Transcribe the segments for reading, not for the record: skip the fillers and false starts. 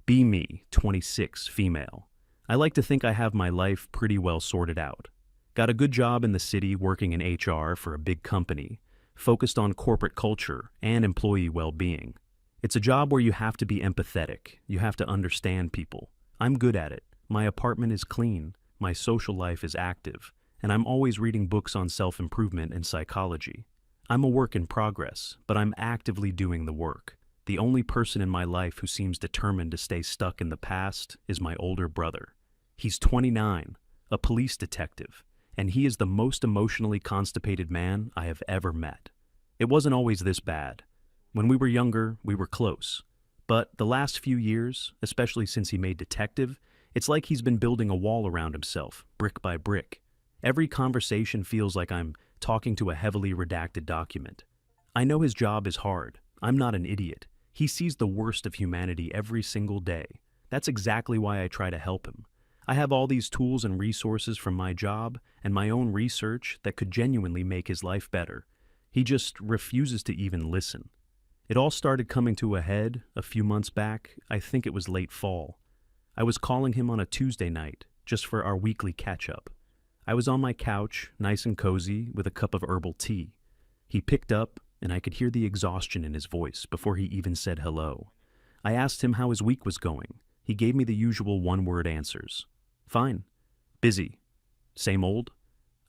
Be me, 26, female. I like to think I have my life pretty well sorted out. Got a good job in the city working in HR for a big company, focused on corporate culture and employee well-being. It's a job where you have to be empathetic, you have to understand people. I'm good at it. My apartment is clean, my social life is active, and I'm always reading books on self-improvement and psychology. I'm a work in progress, but I'm actively doing the work. The only person in my life who seems determined to stay stuck in the past is my older brother. He's 29, a police detective, and he is the most emotionally constipated man I have ever met. It wasn't always this bad. When we were younger, we were close. But the last few years, especially since he made detective, it's like he's been building a wall around himself, brick by brick. Every conversation feels like I'm talking to a heavily redacted document. I know his job is hard. I'm not an idiot. He sees the worst of humanity every single day. That's exactly why I try to help him. I have all these tools and resources from my job and my own research that could genuinely make his life better. He just refuses to even listen. It all started coming to a head a few months back. I think it was late fall. I was calling him on a Tuesday night, just for our weekly catch-up. I was on my couch, nice and cozy, with a cup of herbal tea. He picked up, and I could hear the exhaustion in his voice before he even said hello. I asked him how his week was going. He gave me the usual one-word answers. Fine. Busy. Same old?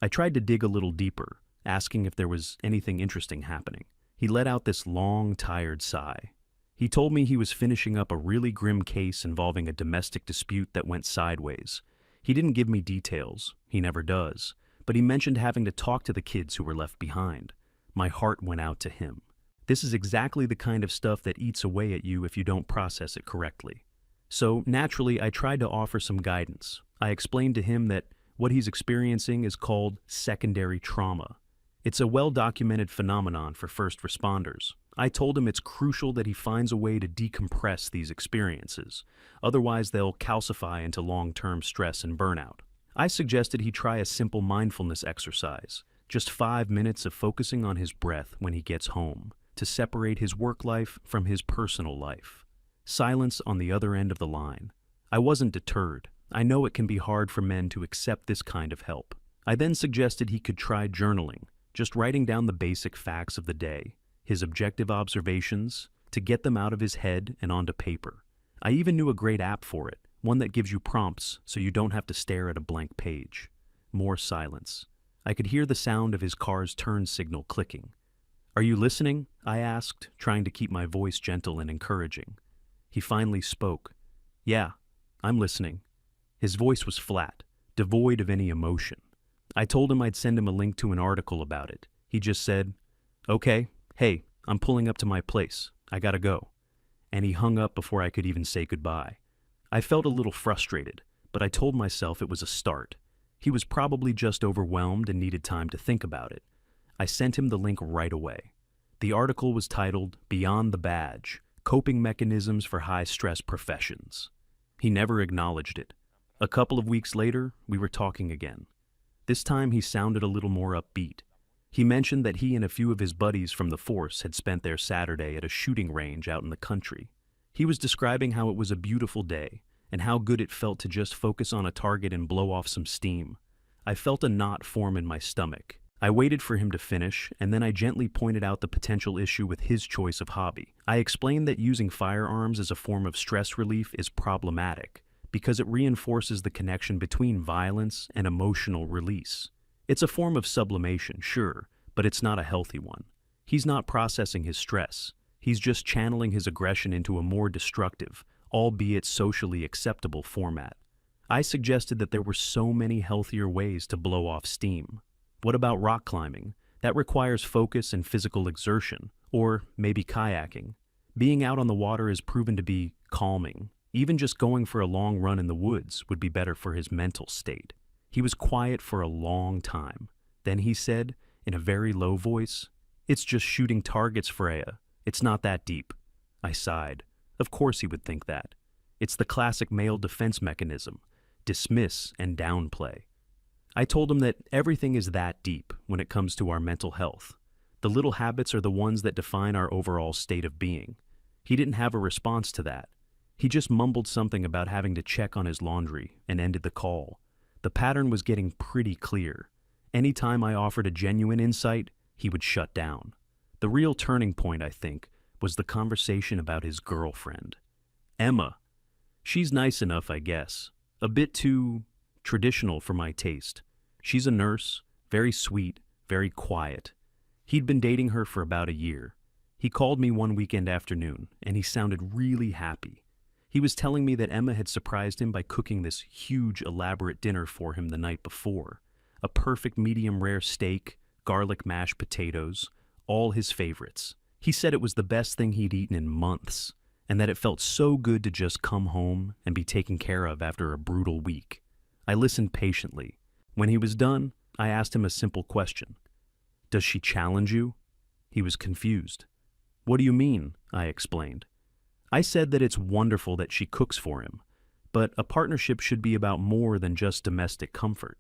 I tried to dig a little deeper, asking if there was anything interesting happening. He let out this long, tired sigh. He told me he was finishing up a really grim case involving a domestic dispute that went sideways. He didn't give me details, he never does, but he mentioned having to talk to the kids who were left behind. My heart went out to him. This is exactly the kind of stuff that eats away at you if you don't process it correctly. So, naturally, I tried to offer some guidance. I explained to him that what he's experiencing is called secondary trauma. It's a well-documented phenomenon for first responders. I told him it's crucial that he finds a way to decompress these experiences. Otherwise, they'll calcify into long-term stress and burnout. I suggested he try a simple mindfulness exercise, just 5 minutes of focusing on his breath when he gets home, to separate his work life from his personal life. Silence on the other end of the line. I wasn't deterred. I know it can be hard for men to accept this kind of help. I then suggested he could try journaling, just writing down the basic facts of the day, his objective observations, to get them out of his head and onto paper. I even knew a great app for it, one that gives you prompts so you don't have to stare at a blank page. More silence. I could hear the sound of his car's turn signal clicking. "Are you listening?" I asked, trying to keep my voice gentle and encouraging. He finally spoke. "Yeah, I'm listening." His voice was flat, devoid of any emotion. I told him I'd send him a link to an article about it. He just said, "Okay, hey, I'm pulling up to my place. I gotta go." And he hung up before I could even say goodbye. I felt a little frustrated, but I told myself it was a start. He was probably just overwhelmed and needed time to think about it. I sent him the link right away. The article was titled "Beyond the Badge: Coping Mechanisms for High-Stress Professions." He never acknowledged it. A couple of weeks later, we were talking again. This time he sounded a little more upbeat. He mentioned that he and a few of his buddies from the force had spent their Saturday at a shooting range out in the country. He was describing how it was a beautiful day and how good it felt to just focus on a target and blow off some steam. I felt a knot form in my stomach. I waited for him to finish, and then I gently pointed out the potential issue with his choice of hobby. I explained that using firearms as a form of stress relief is problematic because it reinforces the connection between violence and emotional release. It's a form of sublimation, sure, but it's not a healthy one. He's not processing his stress. He's just channeling his aggression into a more destructive, albeit socially acceptable format. I suggested that there were so many healthier ways to blow off steam. What about rock climbing? That requires focus and physical exertion, or maybe kayaking. Being out on the water is proven to be calming. Even just going for a long run in the woods would be better for his mental state. He was quiet for a long time. Then he said, in a very low voice, "It's just shooting targets, Freya. It's not that deep." I sighed. Of course he would think that. It's the classic male defense mechanism: dismiss and downplay. I told him that everything is that deep when it comes to our mental health. The little habits are the ones that define our overall state of being. He didn't have a response to that. He just mumbled something about having to check on his laundry and ended the call. The pattern was getting pretty clear. Anytime I offered a genuine insight, he would shut down. The real turning point, I think, was the conversation about his girlfriend. Emma. She's nice enough, I guess. A bit too traditional for my taste. She's a nurse, very sweet, very quiet. He'd been dating her for about a year. He called me one weekend afternoon, and he sounded really happy. He was telling me that Emma had surprised him by cooking this huge, elaborate dinner for him the night before. A perfect medium-rare steak, garlic mashed potatoes, all his favorites. He said it was the best thing he'd eaten in months, and that it felt so good to just come home and be taken care of after a brutal week. I listened patiently. When he was done, I asked him a simple question. Does she challenge you? He was confused. What do you mean? I explained. I said that it's wonderful that she cooks for him, but a partnership should be about more than just domestic comfort.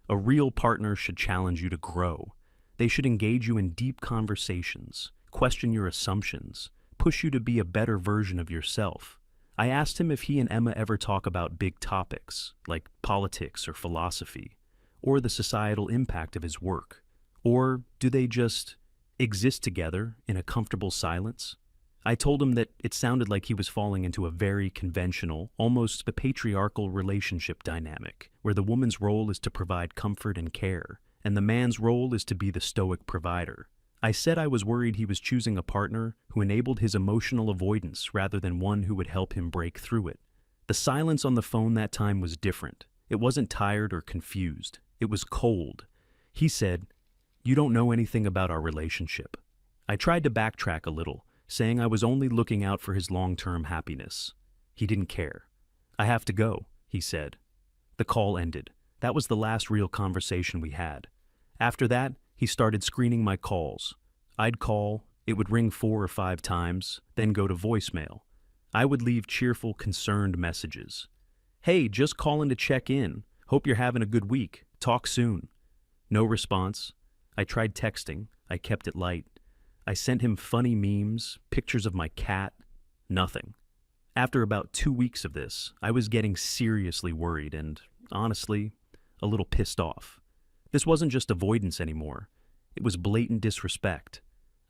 A real partner should challenge you to grow. They should engage you in deep conversations, question your assumptions, push you to be a better version of yourself. I asked him if he and Emma ever talk about big topics, like politics or philosophy, or the societal impact of his work. Or do they just exist together in a comfortable silence? I told him that it sounded like he was falling into a very conventional, almost a patriarchal relationship dynamic, where the woman's role is to provide comfort and care, and the man's role is to be the stoic provider. I said I was worried he was choosing a partner who enabled his emotional avoidance rather than one who would help him break through it. The silence on the phone that time was different. It wasn't tired or confused. It was cold. He said, "You don't know anything about our relationship." I tried to backtrack a little, saying I was only looking out for his long-term happiness. He didn't care. "I have to go," he said. The call ended. That was the last real conversation we had. After that, he started screening my calls. I'd call, it would ring 4 or 5 times, then go to voicemail. I would leave cheerful, concerned messages. "Hey, just calling to check in. Hope you're having a good week. Talk soon." No response. I tried texting. I kept it light. I sent him funny memes, pictures of my cat. Nothing. After about 2 weeks of this, I was getting seriously worried and, honestly, a little pissed off. This wasn't just avoidance anymore. It was blatant disrespect.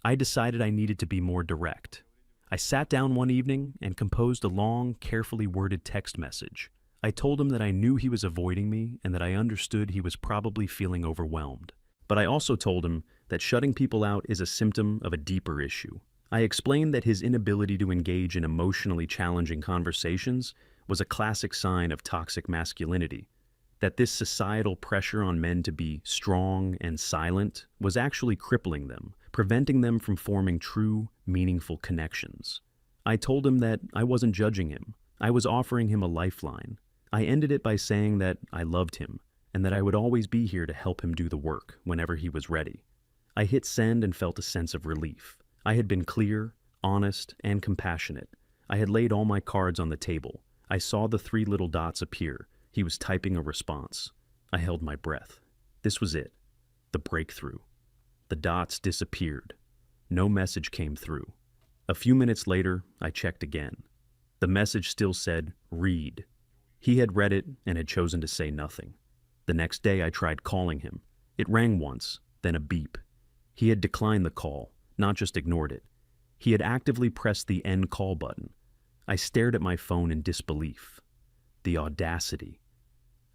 I decided I needed to be more direct. I sat down one evening and composed a long, carefully worded text message. I told him that I knew he was avoiding me and that I understood he was probably feeling overwhelmed. But I also told him that shutting people out is a symptom of a deeper issue. I explained that his inability to engage in emotionally challenging conversations was a classic sign of toxic masculinity, that this societal pressure on men to be strong and silent was actually crippling them, preventing them from forming true, meaningful connections. I told him that I wasn't judging him. I was offering him a lifeline. I ended it by saying that I loved him, and that I would always be here to help him do the work whenever he was ready. I hit send and felt a sense of relief. I had been clear, honest, and compassionate. I had laid all my cards on the table. I saw the 3 little dots appear. He was typing a response. I held my breath. This was it. The breakthrough. The dots disappeared. No message came through. A few minutes later, I checked again. The message still said, "Read." He had read it and had chosen to say nothing. The next day I tried calling him. It rang once, then a beep. He had declined the call, not just ignored it. He had actively pressed the end call button. I stared at my phone in disbelief. The audacity.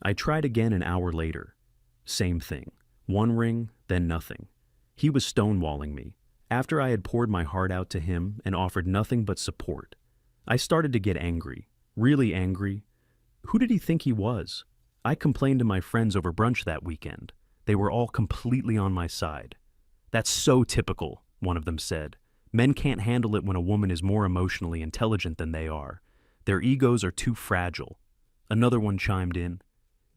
I tried again an hour later. Same thing. One ring, then nothing. He was stonewalling me. After I had poured my heart out to him and offered nothing but support, I started to get angry, really angry. Who did he think he was? I complained to my friends over brunch that weekend. They were all completely on my side. "That's so typical," one of them said. "Men can't handle it when a woman is more emotionally intelligent than they are. Their egos are too fragile." Another one chimed in.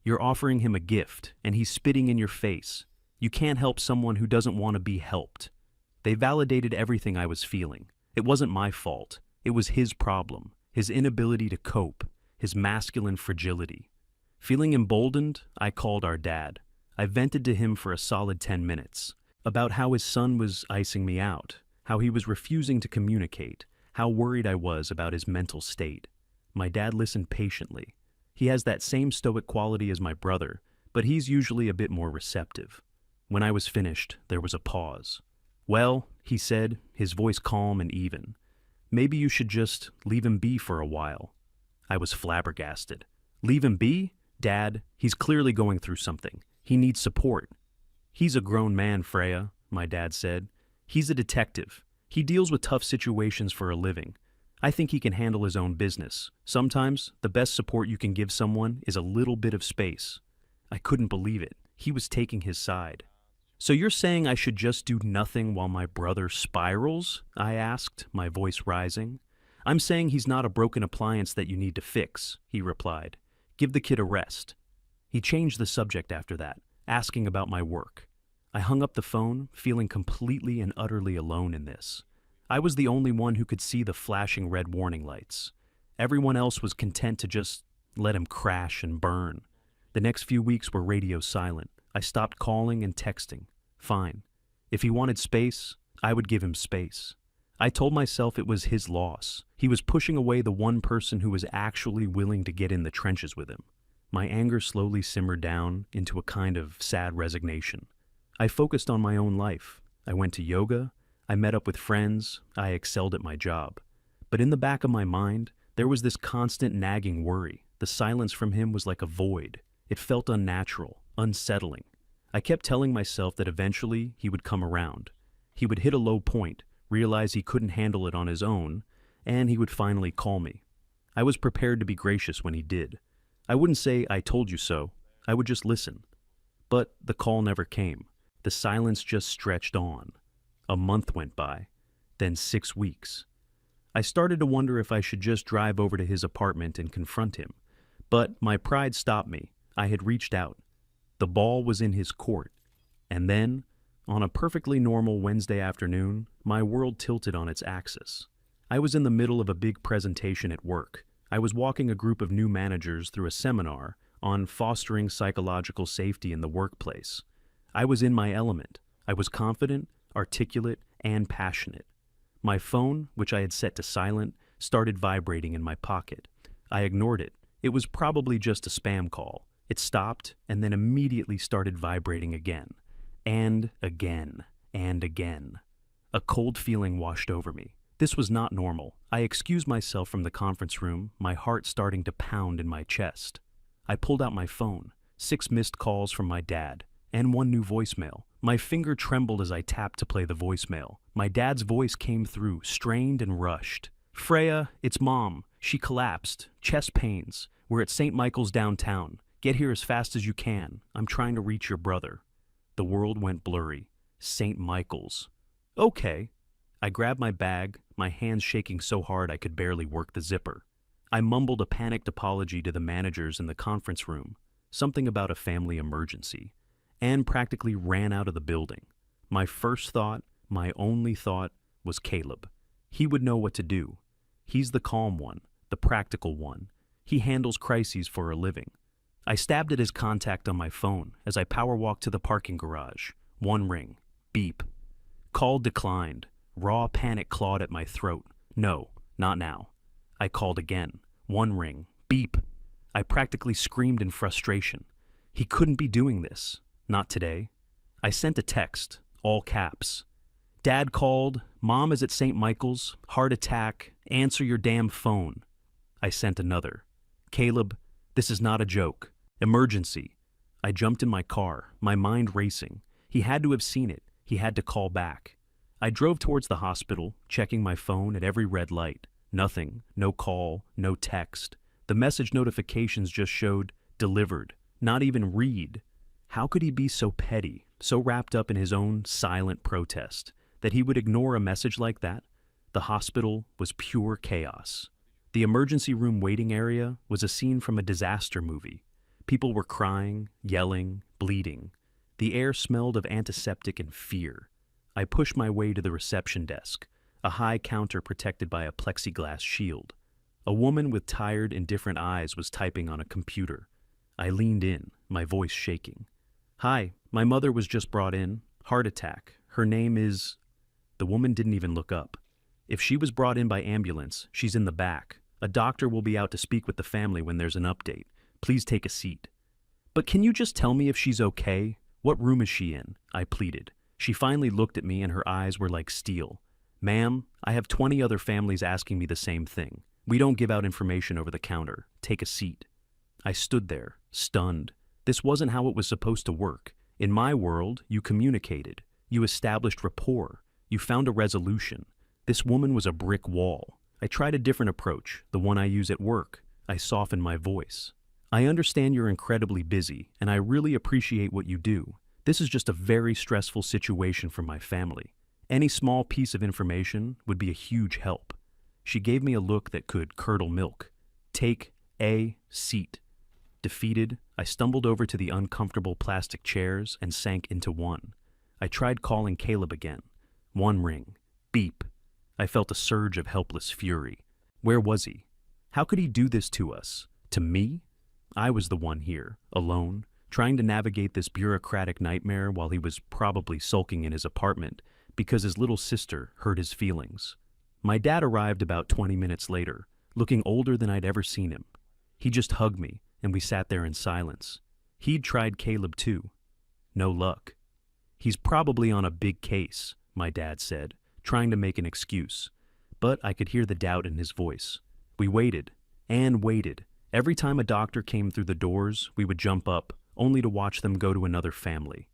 "You're offering him a gift, and he's spitting in your face. You can't help someone who doesn't want to be helped." They validated everything I was feeling. It wasn't my fault. It was his problem, his inability to cope, his masculine fragility. Feeling emboldened, I called our dad. I vented to him for a solid 10 minutes, about how his son was icing me out, how he was refusing to communicate, how worried I was about his mental state. My dad listened patiently. He has that same stoic quality as my brother, but he's usually a bit more receptive. When I was finished, there was a pause. "Well," he said, his voice calm and even, "maybe you should just leave him be for a while." I was flabbergasted. "Leave him be? Dad, he's clearly going through something. He needs support." "He's a grown man, Freya," my dad said. "He's a detective. He deals with tough situations for a living. I think he can handle his own business. Sometimes, the best support you can give someone is a little bit of space." I couldn't believe it. He was taking his side. "So you're saying I should just do nothing while my brother spirals?" I asked, my voice rising. "I'm saying he's not a broken appliance that you need to fix," he replied. "Give the kid a rest." He changed the subject after that, asking about my work. I hung up the phone, feeling completely and utterly alone in this. I was the only one who could see the flashing red warning lights. Everyone else was content to just let him crash and burn. The next few weeks were radio silent. I stopped calling and texting. Fine. If he wanted space, I would give him space. I told myself it was his loss. He was pushing away the one person who was actually willing to get in the trenches with him. My anger slowly simmered down into a kind of sad resignation. I focused on my own life. I went to yoga. I met up with friends. I excelled at my job. But in the back of my mind, there was this constant nagging worry. The silence from him was like a void. It felt unnatural, unsettling. I kept telling myself that eventually he would come around. He would hit a low point, realize he couldn't handle it on his own, and he would finally call me. I was prepared to be gracious when he did. I wouldn't say "I told you so." I would just listen. But the call never came. The silence just stretched on. A month went by, then 6 weeks. I started to wonder if I should just drive over to his apartment and confront him. But my pride stopped me. I had reached out. The ball was in his court. And then, on a perfectly normal Wednesday afternoon, my world tilted on its axis. I was in the middle of a big presentation at work. I was walking a group of new managers through a seminar on fostering psychological safety in the workplace. I was in my element. I was confident, articulate, and passionate. My phone, which I had set to silent, started vibrating in my pocket. I ignored it. It was probably just a spam call. It stopped and then immediately started vibrating again. And again. And again. A cold feeling washed over me. This was not normal. I excused myself from the conference room, my heart starting to pound in my chest. I pulled out my phone. 6 missed calls from my dad, and 1 new voicemail. My finger trembled as I tapped to play the voicemail. My dad's voice came through, strained and rushed. "Freya, it's Mom. She collapsed. Chest pains. We're at St. Michael's downtown. Get here as fast as you can. I'm trying to reach your brother." The world went blurry. St. Michael's. Okay. I grabbed my bag, my hands shaking so hard I could barely work the zipper. I mumbled a panicked apology to the managers in the conference room, something about a family emergency, and practically ran out of the building. My first thought, my only thought, was Caleb. He would know what to do. He's the calm one, the practical one. He handles crises for a living. I stabbed at his contact on my phone as I power walked to the parking garage. 1 ring. Beep. Call declined. Raw panic clawed at my throat. No, not now. I called again. 1 ring. Beep. I practically screamed in frustration. He couldn't be doing this. Not today. I sent a text, all caps. "Dad called. Mom is at St. Michael's. Heart attack. Answer your damn phone." I sent another. "Caleb, this is not a joke. Emergency." I jumped in my car, my mind racing. He had to have seen it. He had to call back. I drove towards the hospital, checking my phone at every red light. Nothing. No call. No text. The message notifications just showed "delivered." Not even read. How could he be so petty, so wrapped up in his own silent protest, that he would ignore a message like that? The hospital was pure chaos. The emergency room waiting area was a scene from a disaster movie. People were crying, yelling, bleeding. The air smelled of antiseptic and fear. I pushed my way to the reception desk, a high counter protected by a plexiglass shield. A woman with tired, indifferent eyes was typing on a computer. I leaned in, my voice shaking. "Hi, my mother was just brought in. Heart attack. Her name is..." The woman didn't even look up. "If she was brought in by ambulance, she's in the back. A doctor will be out to speak with the family when there's an update. Please take a seat. But can you just tell me if she's okay? What room is she in? I pleaded. She finally looked at me and her eyes were like steel. Ma'am, I have 20 other families asking me the same thing. We don't give out information over the counter. Take a seat. I stood there, stunned. This wasn't how it was supposed to work. In my world, you communicated. You established rapport. You found a resolution. This woman was a brick wall. I tried a different approach, the one I use at work. I softened my voice. I understand you're incredibly busy, and I really appreciate what you do. This is just a very stressful situation for my family. Any small piece of information would be a huge help. She gave me a look that could curdle milk. Take a seat. Defeated, I stumbled over to the uncomfortable plastic chairs and sank into one. I tried calling Caleb again. One ring. Beep. I felt a surge of helpless fury. Where was he? How could he do this to us? To me? I was the one here, alone, trying to navigate this bureaucratic nightmare while he was probably sulking in his apartment because his little sister hurt his feelings. My dad arrived about 20 minutes later, looking older than I'd ever seen him. He just hugged me, and we sat there in silence. He'd tried Caleb too. No luck. He's probably on a big case, my dad said, trying to make an excuse. But I could hear the doubt in his voice. We waited, and waited. Every time a doctor came through the doors, we would jump up, only to watch them go to another family.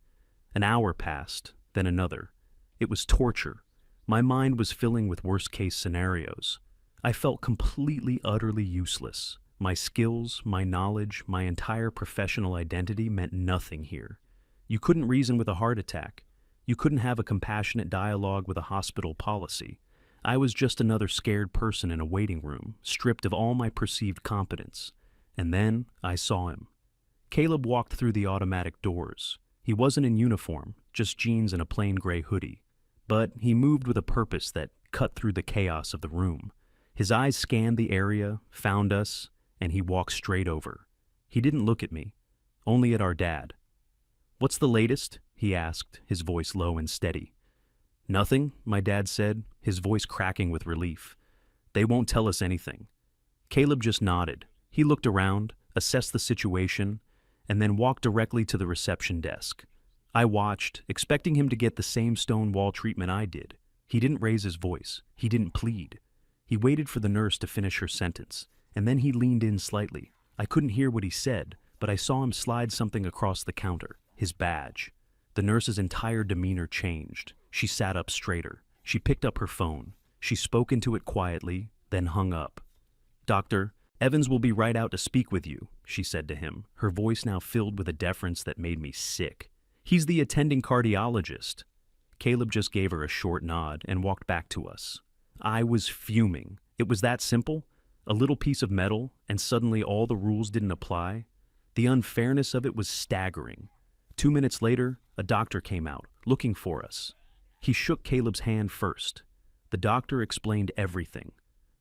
An hour passed, then another. It was torture. My mind was filling with worst-case scenarios. I felt completely, utterly useless. My skills, my knowledge, my entire professional identity meant nothing here. You couldn't reason with a heart attack. You couldn't have a compassionate dialogue with a hospital policy. I was just another scared person in a waiting room, stripped of all my perceived competence. And then I saw him. Caleb walked through the automatic doors. He wasn't in uniform, just jeans and a plain gray hoodie. But he moved with a purpose that cut through the chaos of the room. His eyes scanned the area, found us, and he walked straight over. He didn't look at me, only at our dad. "What's the latest?" he asked, his voice low and steady. "Nothing," my dad said, his voice cracking with relief. "They won't tell us anything." Caleb just nodded. He looked around, assessed the situation, and then walked directly to the reception desk. I watched, expecting him to get the same stone wall treatment I did. He didn't raise his voice. He didn't plead. He waited for the nurse to finish her sentence, and then he leaned in slightly. I couldn't hear what he said, but I saw him slide something across the counter, his badge. The nurse's entire demeanor changed. She sat up straighter. She picked up her phone. She spoke into it quietly, then hung up. "Doctor, Evans will be right out to speak with you," she said to him, her voice now filled with a deference that made me sick. "He's the attending cardiologist." Caleb just gave her a short nod and walked back to us. I was fuming. It was that simple? A little piece of metal, and suddenly all the rules didn't apply? The unfairness of it was staggering. 2 minutes later, a doctor came out, looking for us. He shook Caleb's hand first. The doctor explained everything.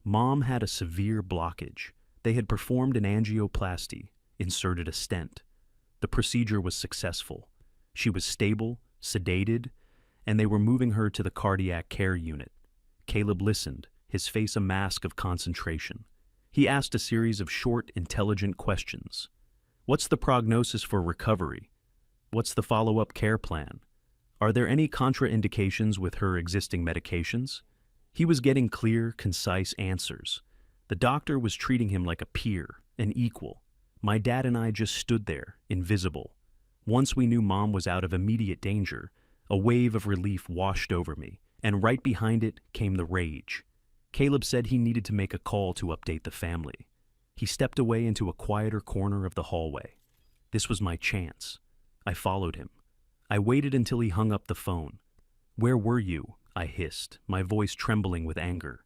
Mom had a severe blockage. They had performed an angioplasty, inserted a stent. The procedure was successful. She was stable, sedated, and they were moving her to the cardiac care unit. Caleb listened, his face a mask of concentration. He asked a series of short, intelligent questions. "What's the prognosis for recovery? What's the follow-up care plan? Are there any contraindications with her existing medications?" He was getting clear, concise answers. The doctor was treating him like a peer, an equal. My dad and I just stood there, invisible. Once we knew Mom was out of immediate danger, a wave of relief washed over me, and right behind it came the rage. Caleb said he needed to make a call to update the family. He stepped away into a quieter corner of the hallway. This was my chance. I followed him. I waited until he hung up the phone. "Where were you?" I hissed, my voice trembling with anger.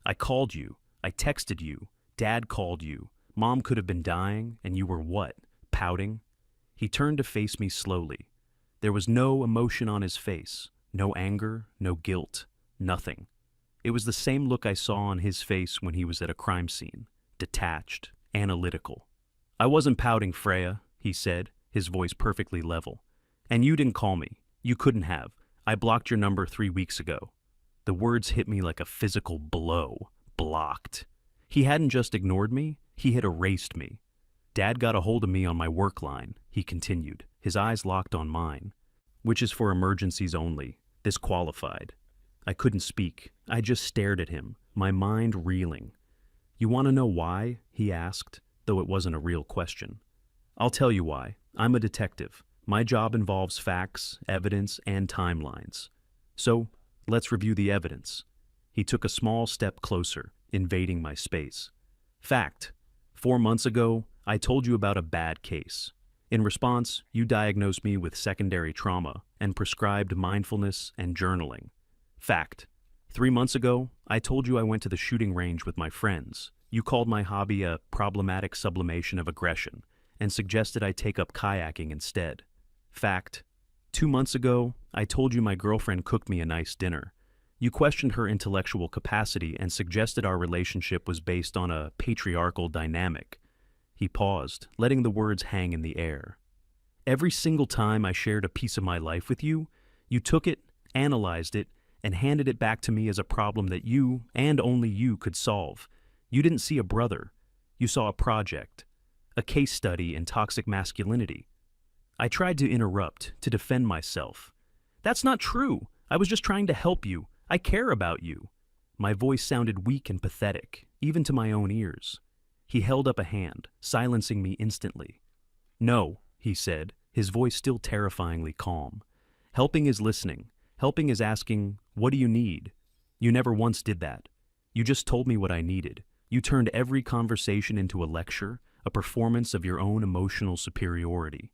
"I called you. I texted you. Dad called you. Mom could have been dying, and you were what? Pouting?" He turned to face me slowly. There was no emotion on his face, no anger, no guilt, nothing. It was the same look I saw on his face when he was at a crime scene, detached, analytical. "I wasn't pouting, Freya," he said, his voice perfectly level. "And you didn't call me. You couldn't have. I blocked your number 3 weeks ago." The words hit me like a physical blow. Blocked. He hadn't just ignored me, he had erased me. Dad got a hold of me on my work line, he continued, his eyes locked on mine. Which is for emergencies only. This qualified. I couldn't speak. I just stared at him, my mind reeling. You want to know why? He asked, though it wasn't a real question. I'll tell you why. I'm a detective. My job involves facts, evidence, and timelines. So, let's review the evidence. He took a small step closer, invading my space. Fact. 4 months ago, I told you about a bad case. In response, you diagnosed me with secondary trauma and prescribed mindfulness and journaling. Fact. 3 months ago, I told you I went to the shooting range with my friends. You called my hobby a problematic sublimation of aggression and suggested I take up kayaking instead. Fact. 2 months ago, I told you my girlfriend cooked me a nice dinner. You questioned her intellectual capacity and suggested our relationship was based on a patriarchal dynamic. He paused, letting the words hang in the air. Every single time I shared a piece of my life with you, you took it, analyzed it, and handed it back to me as a problem that you, and only you, could solve. You didn't see a brother. You saw a project, a case study in toxic masculinity. I tried to interrupt, to defend myself. That's not true. I was just trying to help you. I care about you. My voice sounded weak and pathetic, even to my own ears. He held up a hand, silencing me instantly. No, he said, his voice still terrifyingly calm. Helping is listening. Helping is asking, what do you need? You never once did that. You just told me what I needed. You turned every conversation into a lecture, a performance of your own emotional superiority.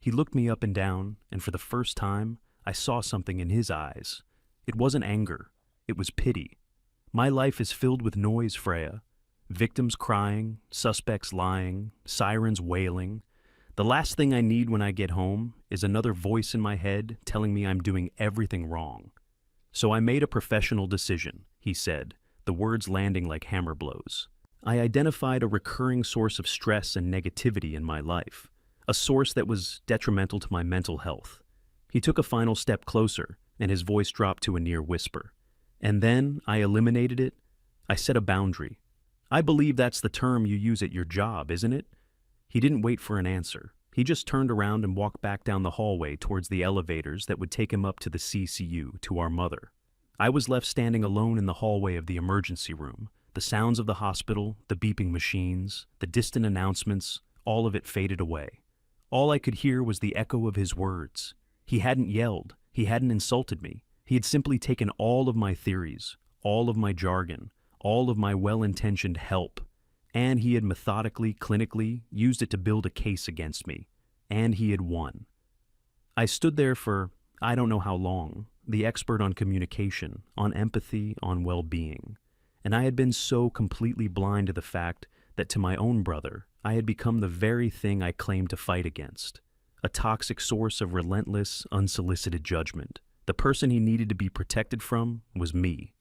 He looked me up and down, and for the first time, I saw something in his eyes. It wasn't anger. It was pity. My life is filled with noise, Freya. Victims crying, suspects lying, sirens wailing. The last thing I need when I get home is another voice in my head telling me I'm doing everything wrong. So I made a professional decision, he said, the words landing like hammer blows. I identified a recurring source of stress and negativity in my life, a source that was detrimental to my mental health. He took a final step closer, and his voice dropped to a near whisper. And then I eliminated it. I set a boundary. I believe that's the term you use at your job, isn't it? He didn't wait for an answer. He just turned around and walked back down the hallway towards the elevators that would take him up to the CCU, to our mother. I was left standing alone in the hallway of the emergency room. The sounds of the hospital, the beeping machines, the distant announcements, all of it faded away. All I could hear was the echo of his words. He hadn't yelled. He hadn't insulted me. He had simply taken all of my theories, all of my jargon, all of my well-intentioned help, and he had methodically, clinically used it to build a case against me, and he had won. I stood there for I don't know how long, the expert on communication, on empathy, on well-being, and I had been so completely blind to the fact that to my own brother, I had become the very thing I claimed to fight against, a toxic source of relentless, unsolicited judgment. The person he needed to be protected from was me.